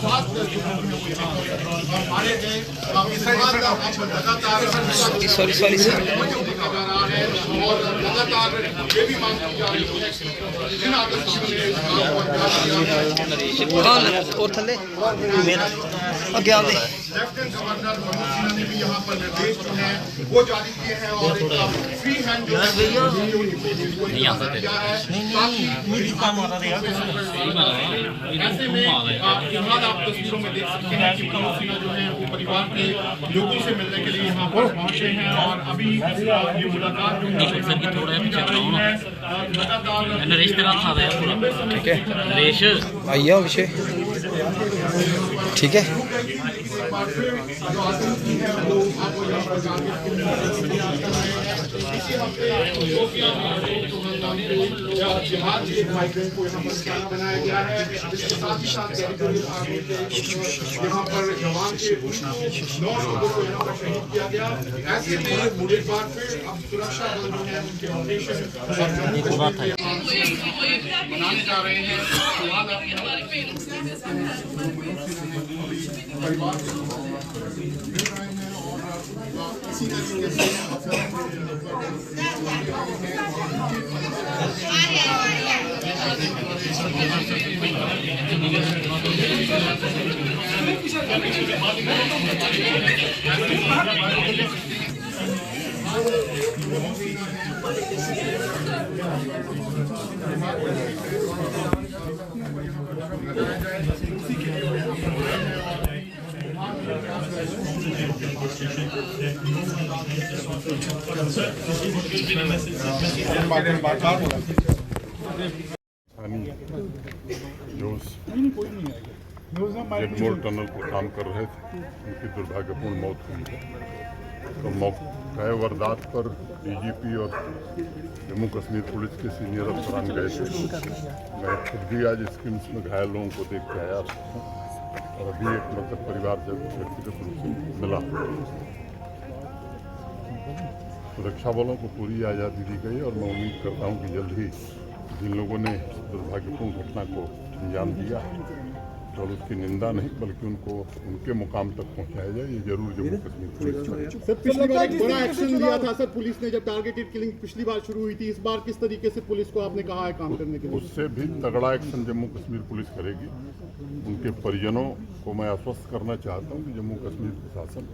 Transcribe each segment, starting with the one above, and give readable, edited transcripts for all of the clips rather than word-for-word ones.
साथ हमारे हैं लगातार सॉरी देखा जा रहा है और लगातार ये भी मांग की जा रही है जिन आदेशों ने कौन और थले मेरा अज्ञान दे लेफ्टिनेंट गवर्नर मनोज सिन्हा ने भी यहाँ पर निर्देश जो है वो जारी किए हैं और एक फ्री हैंड जो है ऐसे में फिलहाल आप तस्वीरों में देख सकते हैं कि मनोज सिन्हा जो है वो परिवार के लोगों से मिलने के लिए यहाँ पर पहुंचे हैं और अभी ये मुलाकात जो है लगातार नरेश तेरा था ठीक है नरेश आइए विषय ठीक है बिहार के माइग्रेंट को यहाँ पर निशाना बनाया गया है। इसके साथ ही साथ यहाँ पर जवान के 9 लोगों को यहाँ पर शहीद किया गया। ऐसे में एक बार फिर अब सुरक्षा बल जो है उनके ऑपरेशन बनाने जा रहे हैं। परिवार इसी तरीके से जो जेटमोर टनल पर काम कर रहे थे उनकी दुर्भाग्यपूर्ण मौत हुई है। तो मौके वारदात पर डीजीपी और जम्मू कश्मीर पुलिस के सीनियर अफसरान गए थे। मैं खुद भी आज स्किम्स में घायल लोगों को देख के आया और अभी एक मृतक परिवार जब व्यक्तिगत रूप से मिला। सुरक्षा बलों को पूरी आज़ादी दी गई और मैं उम्मीद करता हूं कि जल्द ही जिन लोगों ने दुर्भाग्यपूर्ण घटना को अंजाम दिया तो उसकी निंदा नहीं बल्कि उनको उनके मुकाम तक पहुंचाया जाए, ये जरूर जम्मू कश्मीर पुलिस करेगी। सर पिछली बार एक बड़ा एक्शन लिया था सर पुलिस ने जब टारगेटेड किलिंग पिछली बार शुरू हुई थी, इस बार किस तरीके से पुलिस को आपने कहा है काम करने के लिए? उससे भी तगड़ा एक्शन जम्मू कश्मीर पुलिस करेगी। उनके परिजनों को मैं आश्वस्त करना चाहता हूँ कि जम्मू कश्मीर प्रशासन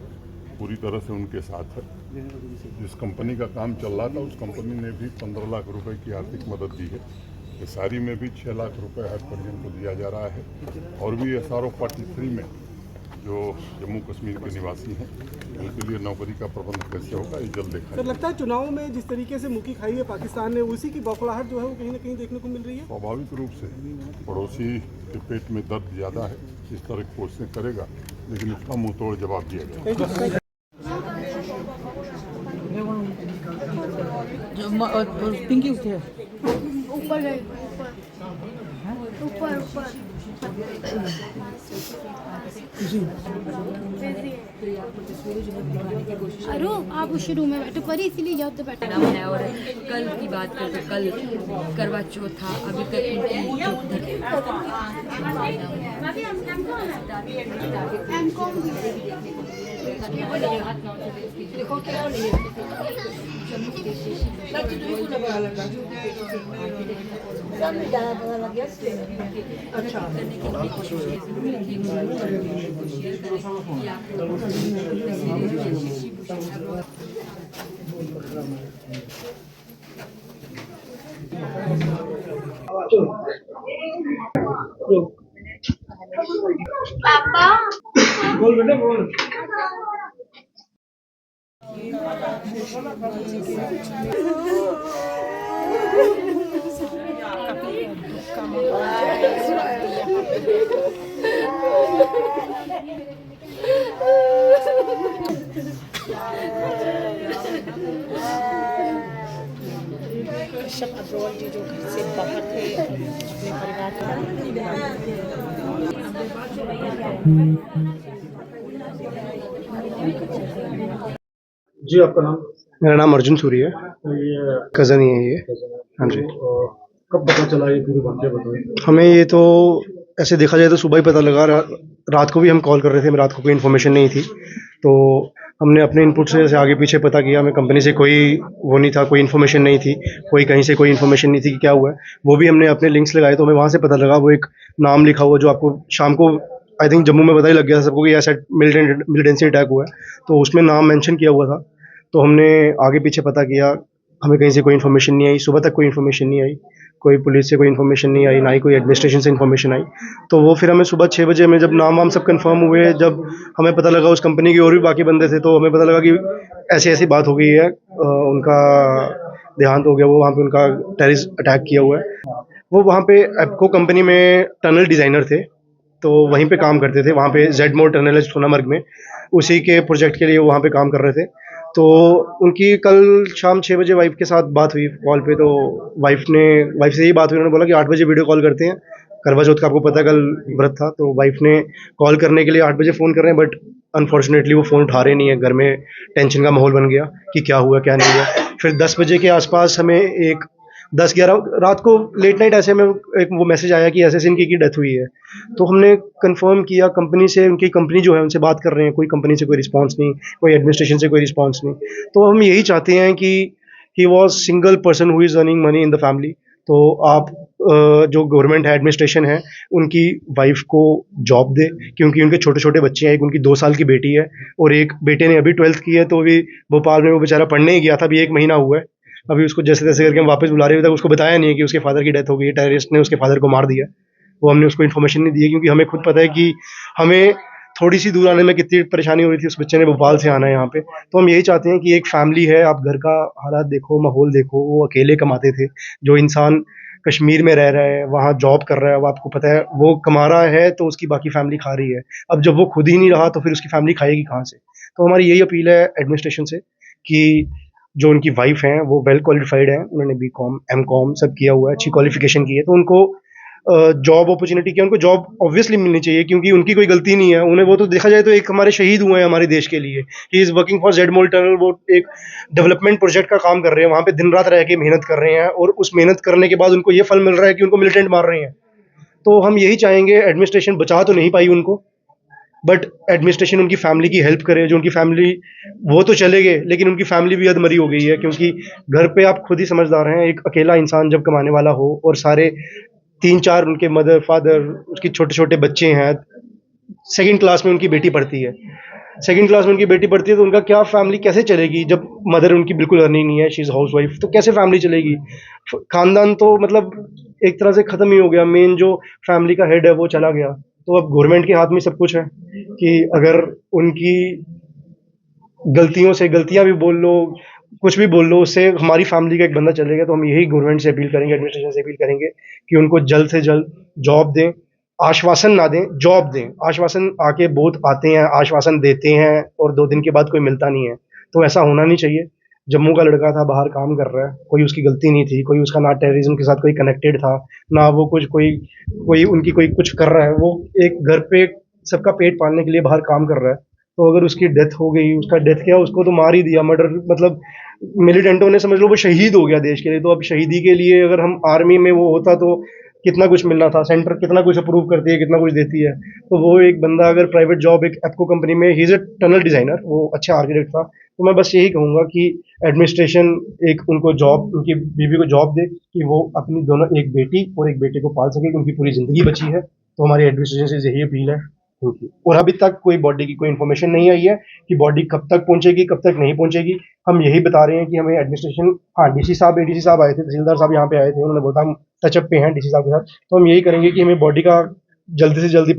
पूरी तरह से उनके साथ है। जिस कंपनी का काम चल रहा था उस कंपनी ने भी 15 लाख रुपए की आर्थिक मदद दी है। सारी में भी 6 लाख रुपए हर परिजन को दिया जा रहा है और भी SRO 43 में जो जम्मू कश्मीर के निवासी हैं उनके लिए नौकरी का प्रबंध कैसे होगा ये जल्द देखा। सर लगता है चुनाव में जिस तरीके से मुक्की खाई है पाकिस्तान ने, उसी की बौखलाहट जो है वो कहीं ना कहीं देखने को मिल रही है। स्वाभाविक रूप से पड़ोसी के पेट में दर्द ज़्यादा है, इस तरह की कोशिशें करेगा लेकिन उसका मुँह तोड़ जवाब दिया जाएगा। पिंकी उठे ऊपर गए ऊपर ऊपर अरे आप उस रूम में बैठो परी इसीलिए जाओ तो बैठे है। और कल की बात करें तो कल करवा चौथ था, अभी तक पापा बोल बेटा बोल। कश्यप अग्रवाल जी जो घर से बाहर थे अपने परिवार जी आपका नाम? मेरा नाम अर्जुन सूरी है, ये कज़न ही है ये। हाँ जी। कब पता चला ये पूरी बात बताइए। हमें ये तो ऐसे देखा जाए तो सुबह ही पता लगा, रात को भी हम कॉल कर रहे थे, रात को कोई इन्फॉर्मेशन नहीं थी, तो हमने अपने इनपुट से ऐसे आगे पीछे पता किया, हमें कंपनी से कोई वो नहीं था, कोई इन्फॉर्मेशन नहीं थी, कोई कहीं से कोई इन्फॉर्मेशन नहीं थी कि क्या हुआ है। वो भी हमने अपने लिंक्स लगाए तो हमें वहाँ से पता लगा, वो एक नाम लिखा हुआ जो आपको शाम को आई थिंक जम्मू में पता ही लग गया था सबको कि ऐसा मिलिटेंसी अटैक हुआ है, तो उसमें नाम मेंशन किया हुआ था। तो हमने आगे पीछे पता किया, हमें कहीं से कोई इन्फॉर्मेशन नहीं आई, सुबह तक कोई इन्फॉर्मेशन नहीं आई, कोई पुलिस से कोई इन्फॉर्मेशन नहीं आई, ना ही कोई एडमिनिस्ट्रेशन से इन्फॉर्मेशन आई। तो वो फिर हमें सुबह 6 बजे में जब नाम वाम सब कंफर्म हुए, जब हमें पता लगा उस कंपनी के और भी बाकी बंदे थे, तो हमें पता लगा कि ऐसी ऐसी बात हो गई है, उनका देहांत हो गया, वो वहाँ पे उनका टेररिस्ट अटैक किया हुआ है। वो वहाँ पे एप्को कंपनी में टनल डिज़ाइनर थे, तो वहीं पे काम करते थे, वहाँ पे जेड मोर टनल है सोनामर्ग में, उसी के प्रोजेक्ट के लिए वहाँ पे काम कर रहे थे। तो उनकी कल शाम 6 बजे वाइफ के साथ बात हुई कॉल पे, तो वाइफ से यही बात हुई, उन्होंने बोला कि 8 बजे वीडियो कॉल करते हैं, करवा चौथ का आपको पता है कल व्रत था, तो वाइफ ने कॉल करने के लिए 8 बजे फ़ोन कर रहे हैं, बट अनफॉर्चुनेटली वो फ़ोन उठा रहे नहीं है। घर में टेंशन का माहौल बन गया कि क्या हुआ क्या नहीं हुआ। फिर 10 बजे के आसपास हमें एक 10-11 रात को लेट नाइट ऐसे में एक वो मैसेज आया कि ऐसे इनकी डेथ हुई है। तो हमने कंफर्म किया कंपनी से, उनकी कंपनी जो है उनसे बात कर रहे हैं, कोई कंपनी से कोई रिस्पांस नहीं, कोई एडमिनिस्ट्रेशन से कोई रिस्पांस नहीं। तो हम यही चाहते हैं कि he was single person who is earning money in the family. तो आप जो गवर्नमेंट है, एडमिनिस्ट्रेशन है, उनकी वाइफ को जॉब दे, क्योंकि उनके छोटे छोटे बच्चे हैं, एक उनकी 2 साल की बेटी है और एक बेटे ने अभी 12th की है, तो अभी भोपाल में वो बेचारा पढ़ने ही गया था, अभी 1 महीना हुआ है। अभी उसको जैसे तैसे करके हम वापस बुला रहे थे, उसको बताया नहीं है कि उसके फादर की डेथ हो गई है, टेररिस्ट ने उसके फादर को मार दिया। वो हमने उसको इन्फॉर्मेशन नहीं दी है, क्योंकि हमें खुद पता है कि हमें थोड़ी सी दूर आने में कितनी परेशानी हो रही थी, उस बच्चे ने भोपाल से आना है यहाँ पे। तो हम यही चाहते हैं कि एक फैमिली है, आप घर का हालात देखो, माहौल देखो, वो अकेले कमाते थे, जो इंसान कश्मीर में रह रहा है, वहाँ जॉब कर रहा है, वो आपको पता है वो कमा रहा है, तो उसकी बाकी फैमिली खा रही है। अब जब वो खुद ही नहीं रहा तो फिर उसकी फैमिली खाएगी कहाँ से? तो हमारी यही अपील है एडमिनिस्ट्रेशन से कि जो उनकी वाइफ हैं वो वेल क्वालिफाइड हैं, उन्होंने बीकॉम एमकॉम सब किया हुआ है, अच्छी क्वालिफिकेशन की है, तो उनको जॉब अपॉर्चुनिटी क्या, उनको जॉब ऑब्वियसली मिलनी चाहिए, क्योंकि उनकी कोई गलती नहीं है। उन्हें वो तो देखा जाए तो एक हमारे शहीद हुए हैं हमारे देश के लिए। He is working for Z mole tunnel, वो एक डेवलपमेंट प्रोजेक्ट का काम कर रहे हैं, वहाँ पे दिन रात रह के मेहनत कर रहे हैं, और उस मेहनत करने के बाद उनको ये फल मिल रहा है कि उनको मिलिटेंट मार रहे हैं। तो हम यही चाहेंगे, एडमिनिस्ट्रेशन बचा तो नहीं पाई उनको, बट एडमिनिस्ट्रेशन उनकी फैमिली की हेल्प करे। जो उनकी फैमिली, वो तो चले गए, लेकिन उनकी फैमिली भी अधमरी हो गई है, क्योंकि घर पे आप खुद ही समझदार हैं, एक अकेला इंसान जब कमाने वाला हो और सारे 3-4 उनके मदर फादर, उसकी छोटे छोटे बच्चे हैं, 2nd क्लास में उनकी बेटी पढ़ती है, 2nd क्लास में उनकी बेटी पढ़ती है, तो उनका क्या फैमिली कैसे चलेगी जब मदर उनकी बिल्कुल अर्निंग नहीं है, शी इज़ हाउस वाइफ, तो कैसे फैमिली चलेगी? खानदान तो मतलब एक तरह से ख़त्म ही हो गया, मेन जो फैमिली का हेड है वो चला गया। तो अब गवर्नमेंट के हाथ में सब कुछ है कि अगर उनकी गलतियां भी बोल लो, कुछ भी बोल लो, उससे हमारी फैमिली का एक बंदा चलेगा। तो हम यही गवर्नमेंट से अपील करेंगे, एडमिनिस्ट्रेशन से अपील करेंगे कि उनको जल्द से जल्द जॉब दें, आश्वासन ना दें, जॉब दें। आश्वासन आके बहुत आते हैं, आश्वासन देते हैं और 2 दिन के बाद कोई मिलता नहीं है, तो ऐसा होना नहीं चाहिए। जम्मू का लड़का था, बाहर काम कर रहा है, कोई उसकी गलती नहीं थी, कोई उसका ना टेररिज्म के साथ कोई कनेक्टेड था, ना वो कुछ कोई उनकी कोई कुछ कर रहा है, वो एक घर पे सबका पेट पालने के लिए बाहर काम कर रहा है। तो अगर उसकी डेथ हो गई, उसका डेथ क्या, उसको तो मार ही दिया, मर्डर, मतलब मिलिटेंटों ने समझ लो वो शहीद हो गया देश के लिए। तो अब शहीदी के लिए अगर हम आर्मी में वो होता तो कितना कुछ मिलना था, सेंटर कितना कुछ अप्रूव करती है, कितना कुछ देती है। तो वो एक बंदा अगर प्राइवेट जॉब एक एप्को कंपनी में, he is a tunnel designer, वो अच्छा आर्किटेक्ट था। तो मैं बस यही कहूँगा कि एडमिनिस्ट्रेशन एक उनको जॉब, उनकी बीवी को जॉब दे कि वो अपनी दोनों, एक बेटी और एक बेटे को पाल सके, उनकी पूरी ज़िंदगी बची है। तो हमारी एडमिनिस्ट्रेशन से यही अपील है। और अभी तक कोई बॉडी की कोई इन्फॉर्मेशन नहीं आई है कि बॉडी कब तक पहुंचेगी, कब तक नहीं पहुंचेगी। हम यही बता रहे हैं कि हमें एडमिनिस्ट्रेशन, हाँ डीसी साहब आए थे, तहसीलदार साहब यहाँ पे आए थे, उन्होंने बोला हम टचअप पे हैं डीसी साहब के साथ। तो हम यही करेंगे कि हमें बॉडी का जल्दी से जल्दी